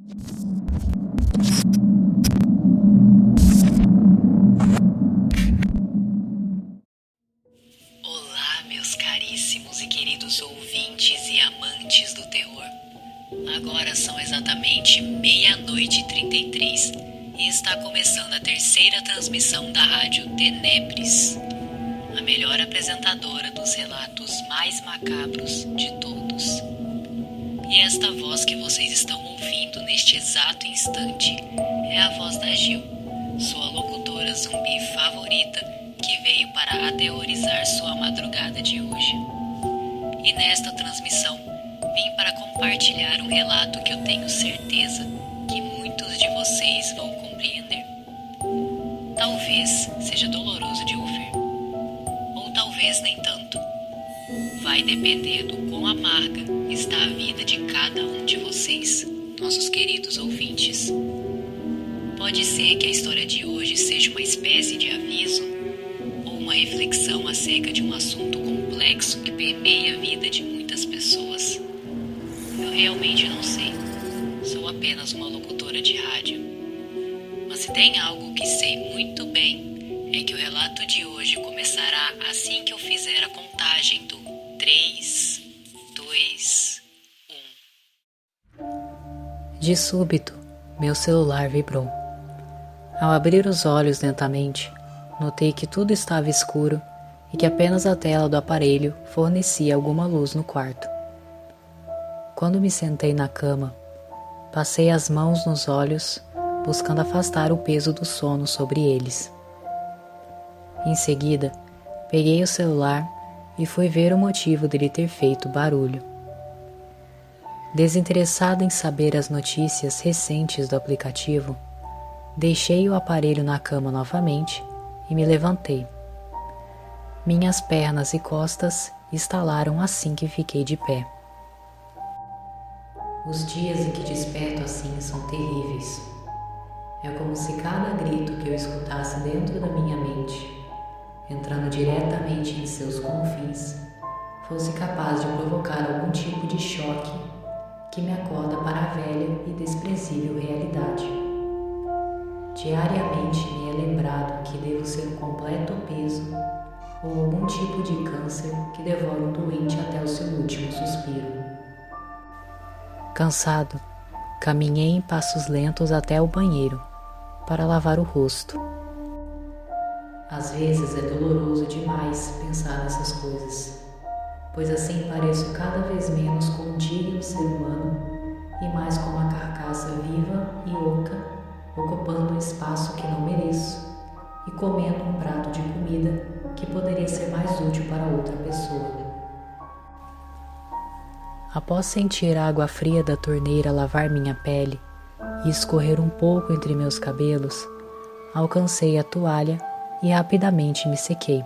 Olá, meus caríssimos e queridos ouvintes e amantes do terror. Agora são exatamente 00:33 e está começando a terceira transmissão da rádio Tenebres, a melhor apresentadora dos relatos mais macabros de todos. E esta voz que vocês estão ouvindo neste exato instante é a voz da Gil, sua locutora zumbi favorita, que veio para aterrorizar sua madrugada de hoje. E nesta transmissão, vim para compartilhar um relato que eu tenho certeza que muitos de vocês vão compreender. Talvez seja doloroso de ouvir, ou talvez nem tanto. Vai depender do quão amarga está a vida de cada um de vocês, nossos queridos ouvintes. Pode ser que a história de hoje seja uma espécie de aviso ou uma reflexão acerca de um assunto complexo que permeia a vida de muitas pessoas. Eu realmente não sei. Sou apenas uma locutora de rádio. Mas se tem algo que sei muito bem, é que o relato de hoje começará assim que eu fizer a contagem do 3, 2, 1. De súbito, meu celular vibrou. Ao abrir os olhos lentamente, notei que tudo estava escuro e que apenas a tela do aparelho fornecia alguma luz no quarto. Quando me sentei na cama, passei as mãos nos olhos, buscando afastar o peso do sono sobre eles. Em seguida, peguei o celular e fui ver o motivo dele ter feito barulho. Desinteressado em saber as notícias recentes do aplicativo, deixei o aparelho na cama novamente e me levantei. Minhas pernas e costas estalaram assim que fiquei de pé. Os dias em que desperto assim são terríveis. É como se cada grito que eu escutasse dentro da minha mente, entrando diretamente em seus confins, fosse capaz de provocar algum tipo de choque que me acorda para a velha e desprezível realidade. Diariamente me é lembrado que devo ser um completo peso ou algum tipo de câncer que devora um doente até o seu último suspiro. Cansado, caminhei em passos lentos até o banheiro para lavar o rosto. Às vezes é doloroso demais pensar nessas coisas, pois assim pareço cada vez menos com um digno ser humano e mais com uma carcaça viva e oca, ocupando um espaço que não mereço e comendo um prato de comida que poderia ser mais útil para outra pessoa. Após sentir a água fria da torneira lavar minha pele e escorrer um pouco entre meus cabelos, alcancei a toalha e rapidamente me sequei.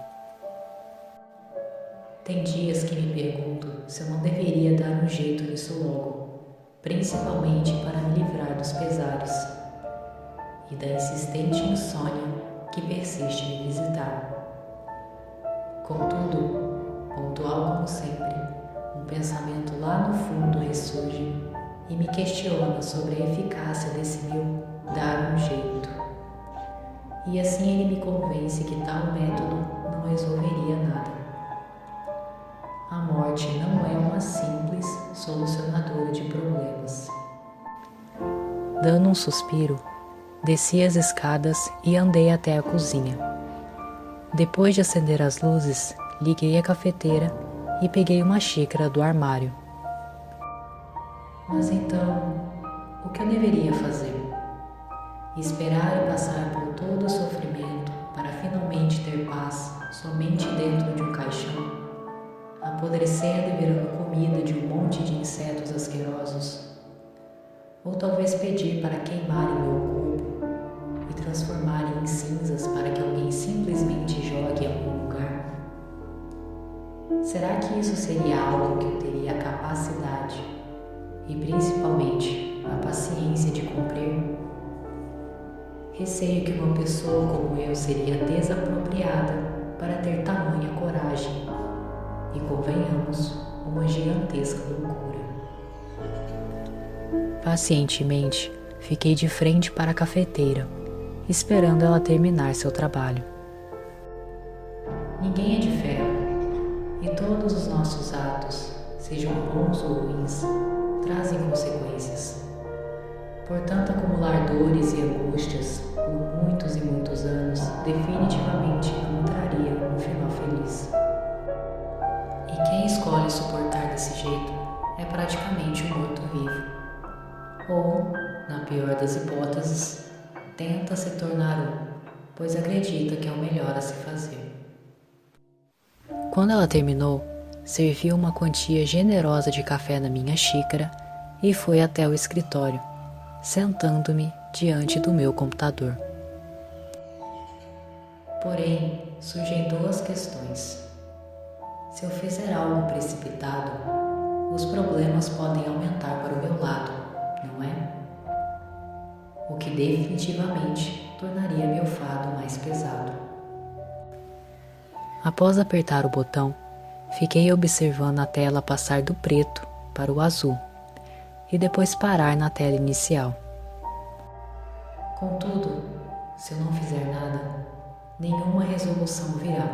Tem dias que me pergunto se eu não deveria dar um jeito nisso logo, principalmente para me livrar dos pesares e da insistente insônia que persiste em me visitar. Contudo, pontual como sempre, um pensamento lá no fundo ressurge e me questiona sobre a eficácia desse meu dar um jeito. E assim ele me convence que tal método não resolveria nada. A morte não é uma simples solucionadora de problemas. Dando um suspiro, desci as escadas e andei até a cozinha. Depois de acender as luzes, liguei a cafeteira e peguei uma xícara do armário. Mas então, o que eu deveria fazer? Esperar e passar por todo o sofrimento para finalmente ter paz somente dentro de um caixão, apodrecendo e virando comida de um monte de insetos asquerosos? Ou talvez pedir para queimarem meu corpo e transformarem em cinzas para que alguém simplesmente jogue em algum lugar? Será que isso seria algo que eu teria a capacidade e principalmente a paciência de cumprir? Receio que uma pessoa como eu seria desapropriada para ter tamanha coragem e, convenhamos, uma gigantesca loucura. Pacientemente, fiquei de frente para a cafeteira, esperando ela terminar seu trabalho. Ninguém é de ferro, e todos os nossos atos, sejam bons ou ruins, trazem consequências. Portanto, acumular dores e angústias por muitos e muitos anos definitivamente não traria um final feliz. E quem escolhe suportar desse jeito é praticamente um morto-vivo. Ou, na pior das hipóteses, tenta se tornar um, pois acredita que é o melhor a se fazer. Quando ela terminou, serviu uma quantia generosa de café na minha xícara e foi até o escritório, sentando-me diante do meu computador. Porém, surgem duas questões. Se eu fizer algo precipitado, os problemas podem aumentar para o meu lado, não é? O que definitivamente tornaria meu fardo mais pesado. Após apertar o botão, fiquei observando a tela passar do preto para o azul e depois parar na tela inicial. Contudo, se eu não fizer nada, nenhuma resolução virá,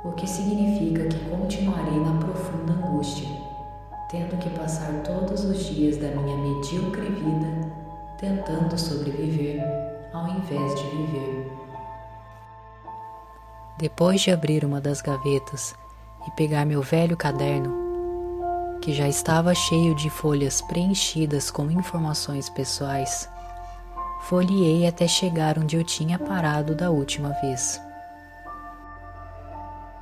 o que significa que continuarei na profunda angústia, tendo que passar todos os dias da minha medíocre vida tentando sobreviver ao invés de viver. Depois de abrir uma das gavetas e pegar meu velho caderno, que já estava cheio de folhas preenchidas com informações pessoais, folheei até chegar onde eu tinha parado da última vez.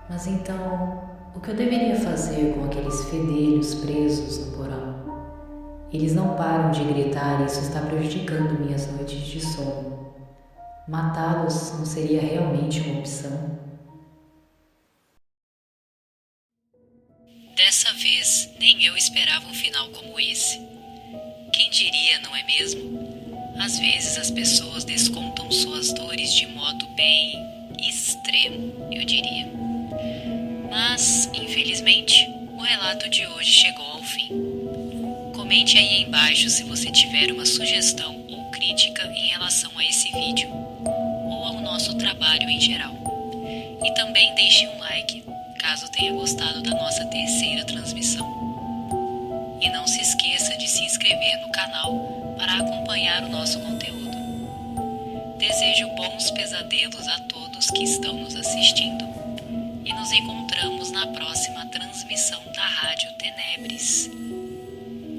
Mas então, o que eu deveria fazer com aqueles fedelhos presos no porão? Eles não param de gritar e isso está prejudicando minhas noites de sono. Matá-los não seria realmente uma opção? Dessa vez, nem eu esperava um final como esse. Quem diria, não é mesmo? Às vezes as pessoas descontam suas dores de modo bem extremo, eu diria. Mas, infelizmente, o relato de hoje chegou ao fim. Comente aí embaixo se você tiver uma sugestão ou crítica em relação a esse vídeo, ou ao nosso trabalho em geral. E também deixe um like, caso tenha gostado da nossa terceira transmissão. E não se esqueça de se inscrever no canal para acompanhar o nosso conteúdo. Desejo bons pesadelos a todos que estão nos assistindo. E nos encontramos na próxima transmissão da Rádio Tenebres.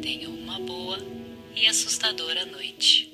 Tenham uma boa e assustadora noite.